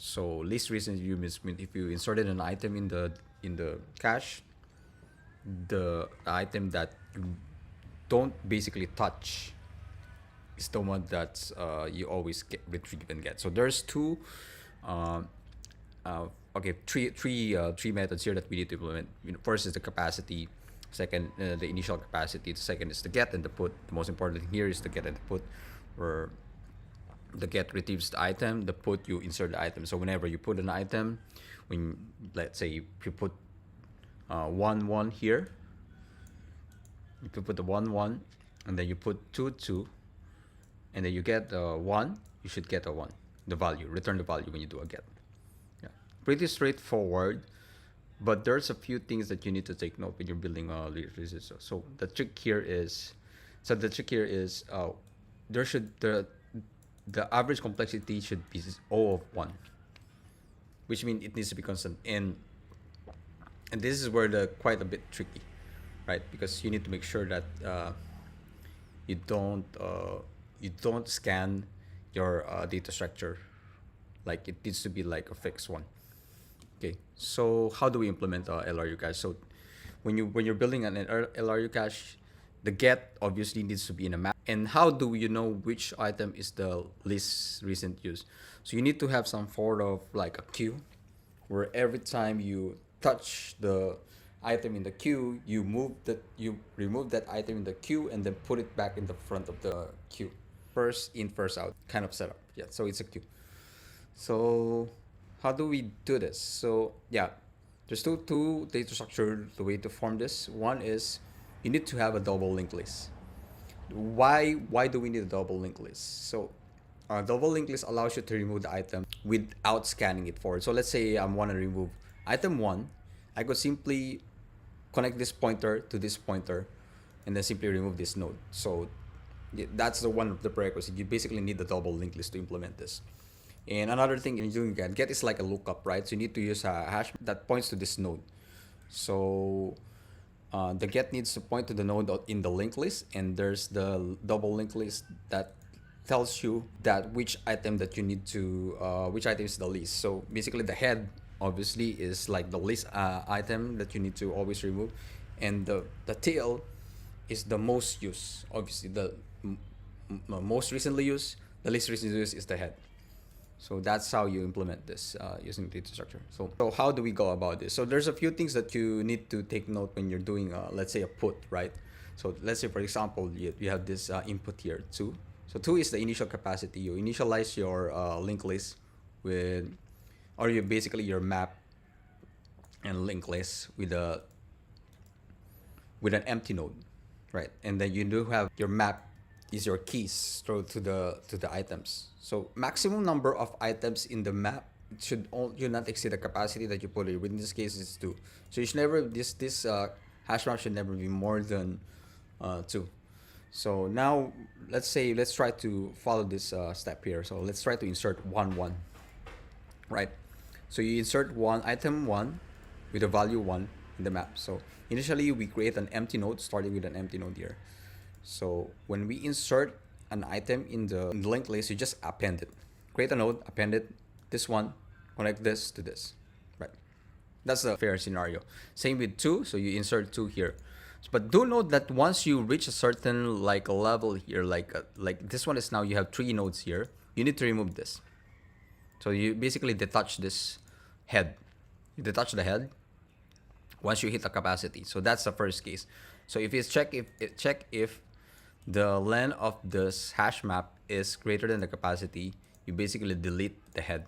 So least recent view means if you inserted an item in the cache, the item that you don't basically touch is the one that you always retrieve and get. So there's two, uh, okay, three methods here that we need to implement. First is the capacity. Second, the initial capacity. The second is the get and the put. The most important thing here is the get and the put, where the get retrieves the item, the put you insert the item. So whenever you put an item, when let's say you put 1 1 here, you can put the 1 1, and then you put 2 2, and then you get 1, you should get a 1, the value, return the value when you do a get. Yeah, pretty straightforward, but there's a few things that you need to take note when you're building a resistor. So the trick here is, there should the average complexity should be O of 1, which means it needs to be constant. And this is where the quite a bit tricky, right? Because you need to make sure that you don't scan your data structure, like it needs to be like a fixed one. Okay, so how do we implement LRU cache? So when you're building an LRU cache, the get obviously needs to be in a map. And how do you know which item is the least recent use? So you need to have some sort of like a queue, where every time you touch the item in the queue, you remove that item in the queue and then put it back in the front of the queue. First in, first out kind of setup. Yeah, so it's a queue. So how do we do this? So yeah, there's two data structure the way to form this. One is you need to have a double linked list. Why do we need a double linked list? So a double linked list allows you to remove the item without scanning it forward. So let's say I want to remove item 1, I could simply connect this pointer to this pointer and then simply remove this node. So that's the one of the prerequisites. You basically need the double linked list to implement this. And another thing in doing get is like a lookup, right? So you need to use a hash that points to this node. So the get needs to point to the node in the linked list, and there's the double linked list that tells you that which item that you need to which item is the least. So basically the head obviously is like the least item that you need to always remove, and the tail is the most used. Obviously the most recently used, the least recently used is the head. So that's how you implement this using data structure. So how do we go about this? So there's a few things that you need to take note when you're doing, let's say, a put, right? So let's say, for example, you have this input here, 2. So 2 is the initial capacity. You initialize your linked list with, or you basically your map and linked list with an empty node, right? And then you do have your map is your keys to the items. So maximum number of items in the map should not exceed the capacity that you put it. In this case, it's 2. So you should never this hash map should never be more than 2. So now let's try to follow this step here. So let's try to insert 1 1, right? So you insert item 1 with a value 1 in the map. So initially we create an empty node, starting with an empty node here. So when we insert an item in the linked list, you just append it. Create a node, append it, this one, connect this to this, right? That's a fair scenario. Same with 2, so you insert 2 here. But do note that once you reach a certain like level here, like this one is now you have 3 nodes here, you need to remove this. So you basically detach this head. You detach the head once you hit the capacity. So that's the first case. So if you check if the length of this hash map is greater than the capacity, you basically delete the head.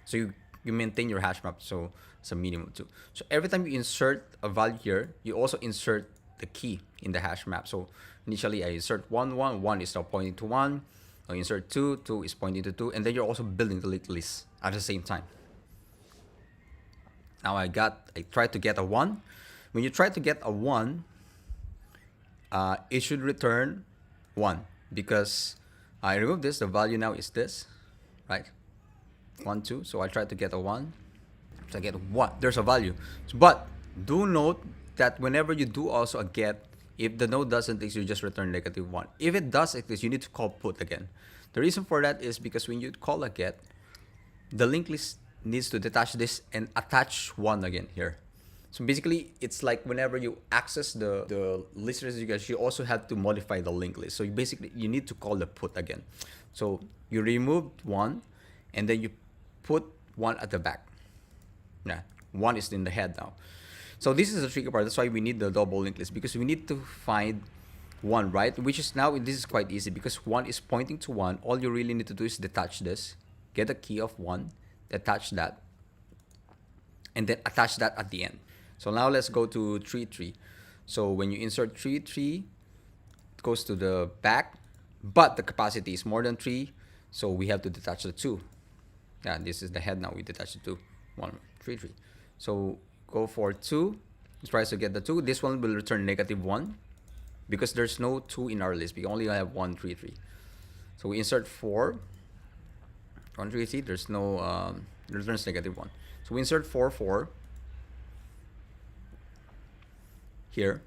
So you maintain your hash map, so it's a minimum 2. So every time you insert a value here, you also insert the key in the hash map. So initially I insert 1 1, 1 is now pointing to 1. I insert 2, 2 is pointing to 2, and then you're also building the linked list at the same time. Now I try to get a 1. When you try to get a 1, it should return 1 because I remove this. The value now is this, right? 1 2. So I try to get a 1. So I get 1. There's a value. But do note that whenever you do also a get, if the node doesn't exist, you just return -1. If it does exist, you need to call put again. The reason for that is because when you call a get, the linked list needs to detach this and attach one again here. So basically, it's like whenever you access the list registers, you also have to modify the linked list. So you basically, you need to call the put again. So you removed one, and then you put one at the back. Yeah, one is in the head now. So this is the tricky part. That's why we need the double linked list, because we need to find one, right? Which is now, this is quite easy because one is pointing to one. All you really need to do is detach this, get a key of one, detach that, and then attach that at the end. So now let's go to tree. So when you insert tree, it goes to the back, but the capacity is more than 3, so we have to detach the 2. Yeah, this is the head now. We detach the 2. 1, 3. So go for 2. Tries to get the 2. This one will return -1 because there's no 2 in our list. We only have 1, 3. So we insert 4. 1, 3. There's no returns -1. So we insert 4 here.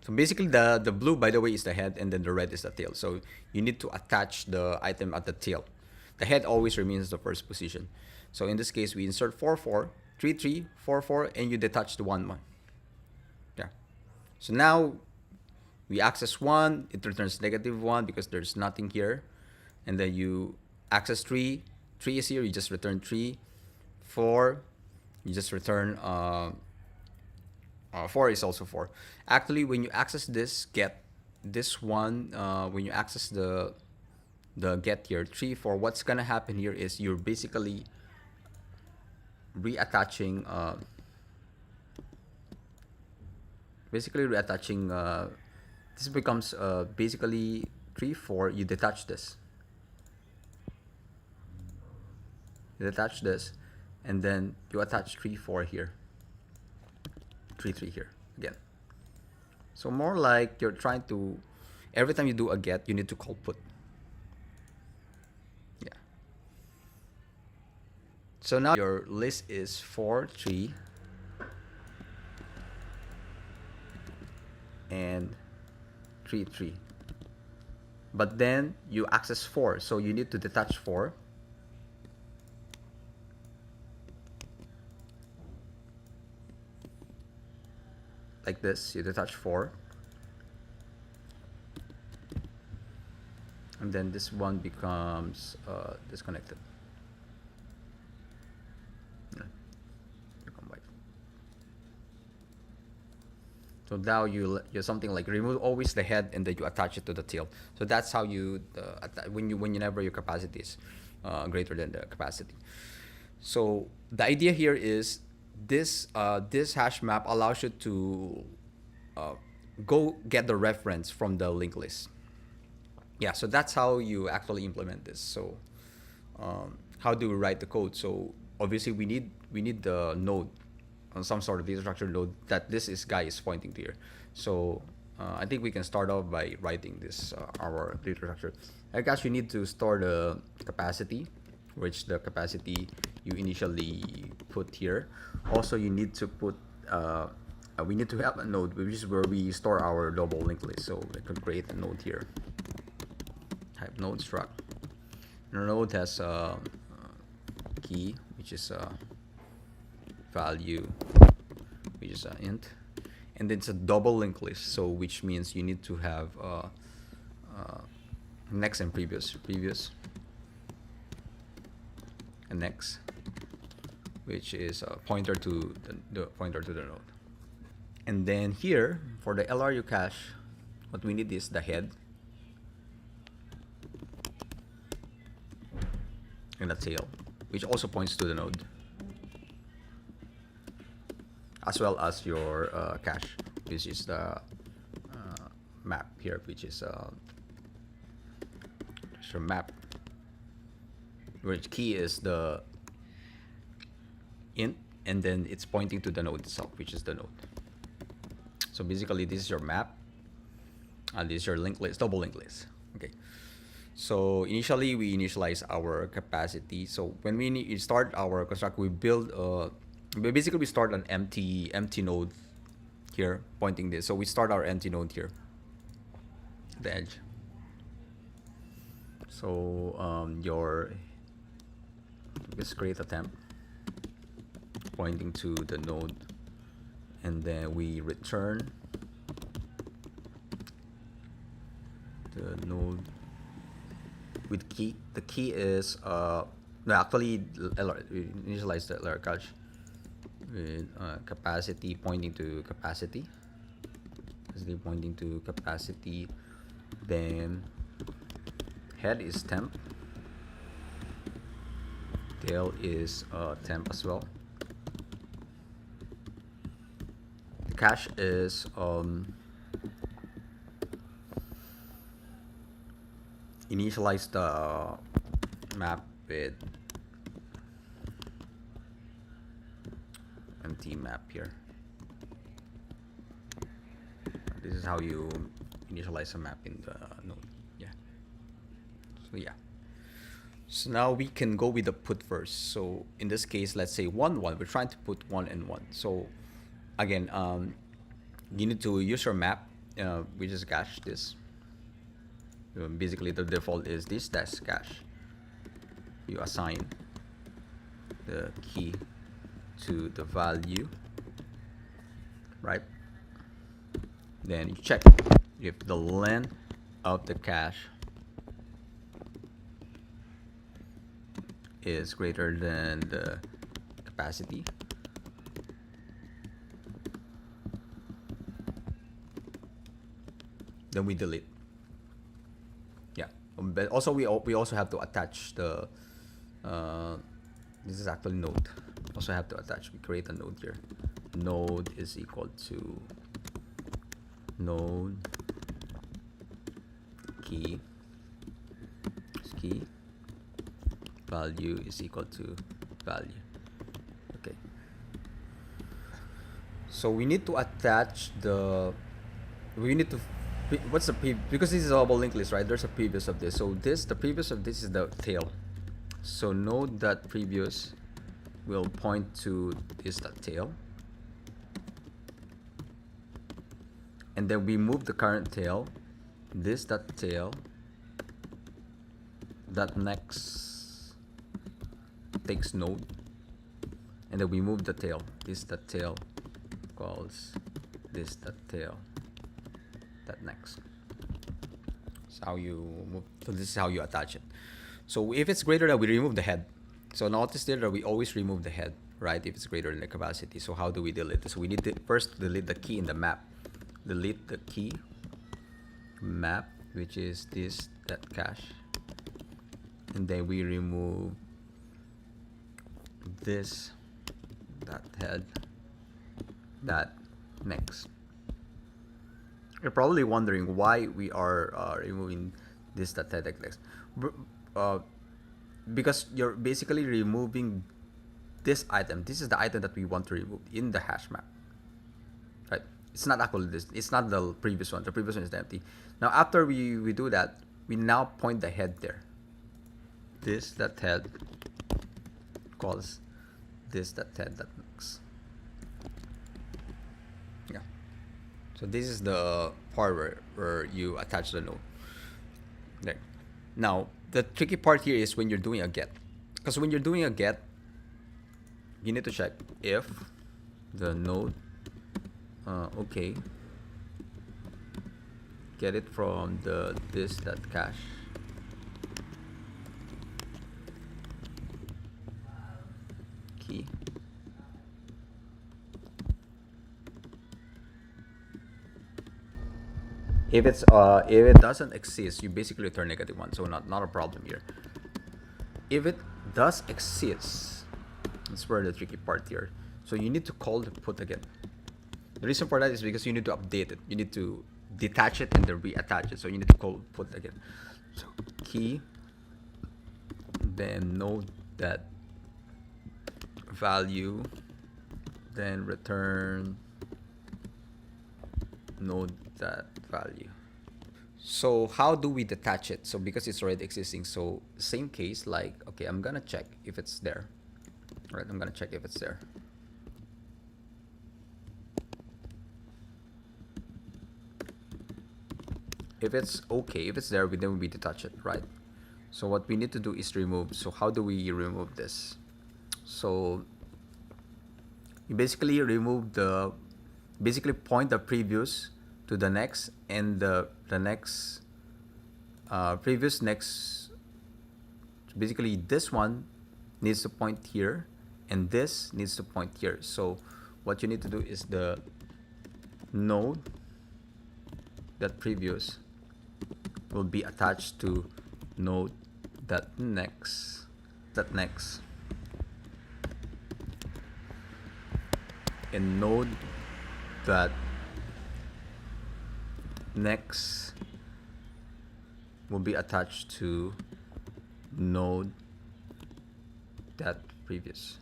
So basically the blue, by the way, is the head, and then the red is the tail. So you need to attach the item at the tail. The head always remains the first position. So in this case, we insert 4, 3, 4, and you detach the 1. Yeah. So now we access 1, it returns -1 because there's nothing here. And then you access 3 is here, you just return 3. 4, you just return 4 is also 4. Actually, when you access this get, this one, when you access the get here, 3, 4, what's gonna happen here is you're basically reattaching this becomes basically 3, 4. You detach this, and then you attach 3, 4 here, 3 here again. So more like you're trying to, every time you do a get, you need to call put. Yeah. So now your list is 4, 3, and 3. But then you access 4, so you need to detach 4. Like this, you detach 4. And then this one becomes disconnected. Become white. So now you're something like remove always the head, and then you attach it to the tail. So that's how you whenever your capacity is greater than the capacity. So the idea here is this hash map allows you to go get the reference from the linked list. Yeah, so that's how you actually implement this. So how do we write the code? So obviously we need the node on some sort of data structure node that guy is pointing to here. So I think we can start off by writing this our data structure. I guess you need to store the capacity, which the capacity you initially put here. Also, you need to put we need to have a node, which is where we store our double linked list. So we can create a node here. Type node struct. And our node has a key, which is a value, which is an int, and then it's a double linked list. So which means you need to have next and previous, and next, which is a pointer to the pointer to the node. And then here for the LRU cache, what we need is the head and the tail, which also points to the node, as well as your cache, which is the map here, which is your map, which key is the int, and then it's pointing to the node itself, which is the node. So basically this is your map, and this is your linked list, double linked list. Okay, so initially we initialize our capacity. So when we start our construct, we build basically we start an empty node here pointing this. So we start our empty node here, the edge. So Let's create a temp pointing to the node, and then we return the node with key. The key is no, actually we initialize the LR cache with capacity pointing to capacity. Capacity pointing to capacity. Then head is temp. Tail is temp as well. The cache is initialize the map with empty map here. This is how you initialize a map in the node. Yeah. So yeah. So now we can go with the put first. So in this case, let's say 1 1. We're trying to put 1 and 1. So again, you need to use your map. We just cache this. Basically, the default is this dash cache. You assign the key to the value, right? Then you check if the length of the cache is greater than the capacity. Then we delete. Yeah. But also we also have to attach the this is actually node. Also have to attach. We create a node here. Node is equal to node key value is equal to value. Okay. So we need to attach the what's the because this is a double linked list, right? There's a previous of this. So the previous of this is the tail. So node that previous will point to this tail, and then we move the current tail, this tail, that next takes node, and then we move the tail. This tail calls this tail, that next. That's how you move. So this is how you attach it. So if it's greater than, we remove the head. So notice there that we always remove the head, right? If it's greater than the capacity. So how do we delete this? So we need to first delete the key in the map. Delete the key map, which is this cache, and then we remove this head, that next. You're probably wondering why we are removing this head next. Because you're basically removing this item. This is the item that we want to remove in the hash map, right? It's not actually this. It's not the previous one. The previous one is empty. Now after we do that, we now point the head there. This head calls this head that next. Yeah. So this is the part where you attach the node. There. Now the tricky part here is when you're doing a get, because when you're doing a get, you need to check if the node okay, get it from the this cache, key, if it doesn't exist, you basically return -1, so not a problem here. If it does exist, that's where the tricky part here. So you need to call the put again. The reason for that is because you need to update it. You need to detach it and then reattach it. So you need to call put again. So key, then node that value, then return node that value. So how do we detach it? So because it's already existing, so same case, like, okay, I'm gonna check if it's there. All right, I'm gonna check if it's there. If it's okay, if it's there, then we detach it, right? So what we need to do is remove. So how do we remove this? So you basically remove the, basically point the previous to the next, and the next previous next. So basically this one needs to point here, and this needs to point here. So what you need to do is the node that previous will be attached to node that next, and node that next will be attached to node that previous.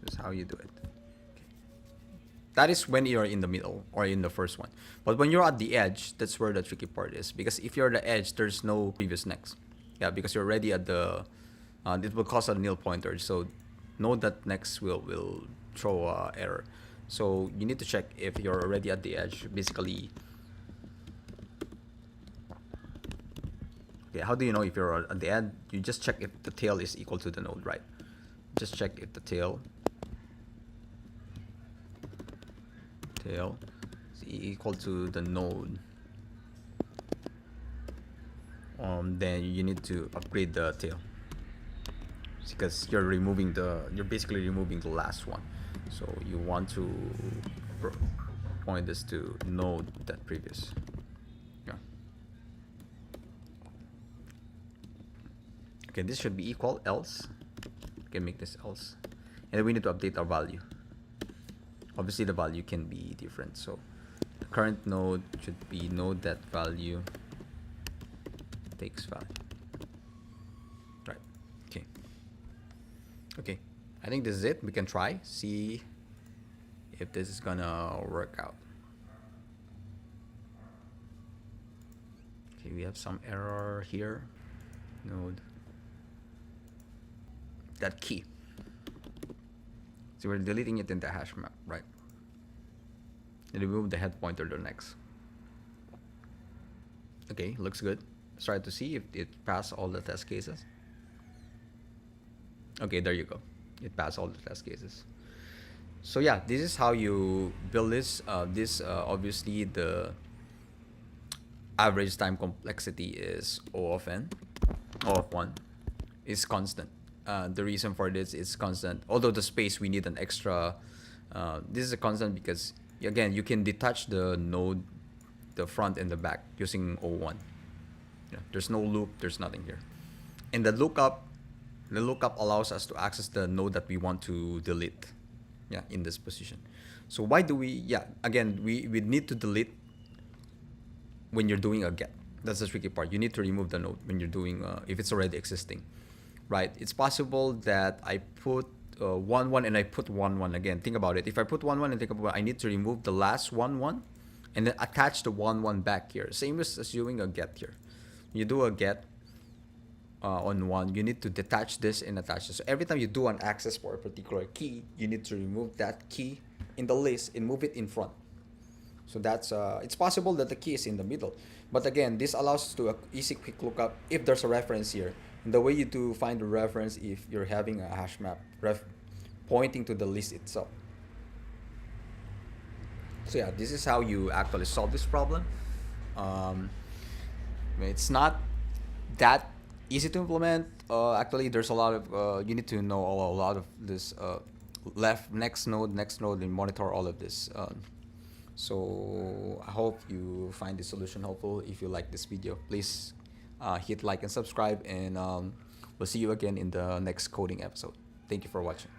This is how you do it. That is when you're in the middle or in the first one. But when you're at the edge, that's where the tricky part is. Because if you're at the edge, there's no previous next. Yeah, because you're already at the, it will cause a nil pointer. So node that next will throw a error. So you need to check if you're already at the edge. Basically, okay, how do you know if you're at the end? You just check if the tail is equal to the node, right? Just check if the tail is equal to the node. Then you need to upgrade the tail, because you're basically removing the last one. So you want to point this to node that previous. Yeah. Okay, this should be equal, else. You can make this else. And then we need to update our value. Obviously the value can be different. So the current node should be node that value takes value. Right. Okay. Okay. I think this is it. We can try, see if this is gonna work out. Okay, we have some error here. Node that key. So we're deleting it in the hash map, right? And remove the head pointer to next. Okay, looks good. Let's try to see if it passed all the test cases. Okay, there you go. It passed all the test cases. So yeah, this is how you build this. Obviously the average time complexity is O of n, O of 1 is constant. The reason for this is constant, although the space we need an extra. This is a constant because again you can detach the node, the front and the back, using O1. Yeah, there's no loop, there's nothing here. And the lookup allows us to access the node that we want to delete. Yeah, in this position. So why do we? Yeah, again we need to delete when you're doing a get. That's the tricky part. You need to remove the node when you're doing if it's already existing. Right, it's possible that I put 1 1 and I put 1 1 again. Think about it. If I put 1 1 and think about it, I need to remove the last 1 1 and then attach the 1 1 back here. Same as doing a get here. You do a get on 1, you need to detach this and attach this. So every time you do an access for a particular key, you need to remove that key in the list and move it in front. So that's it's possible that the key is in the middle, but again, this allows us to easy quick lookup if there's a reference here. And the way you do find the reference if you're having a hash map pointing to the list itself. So yeah, this is how you actually solve this problem. It's not that easy to implement. Actually, there's a lot of you need to know a lot of this next node, and monitor all of this. So I hope you find this solution helpful. If you like this video, please hit like and subscribe, and we'll see you again in the next coding episode. Thank you for watching.